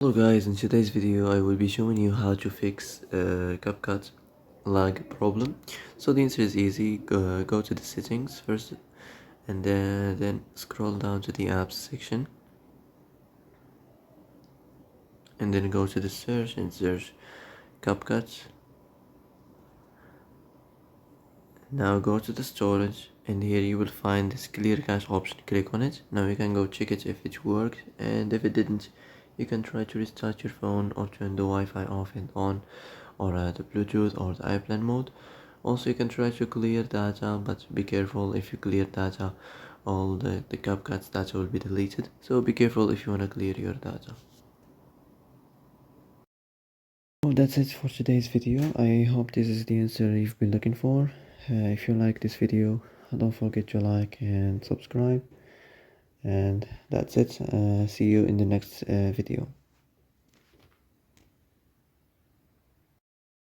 Hello guys, in today's video I will be showing you how to fix Capcut lag problem. So the answer is easy. Go to the settings first and then scroll down to the apps section and then go to the search and search Capcut. Now go to the storage and here you will find this clear cache option. Click on it. Now you can go check it if it worked, and if it didn't you can try to restart your phone or turn the Wi-Fi off and on, or the Bluetooth or the airplane mode. Also you can try to clear data, but be careful. If you clear data, all the CapCut's data will be deleted, so be careful if you want to clear your data. Well, that's it for today's video. I hope this is the answer you've been looking for. If you like this video, don't forget to like and subscribe. And that's it. See you in the next video.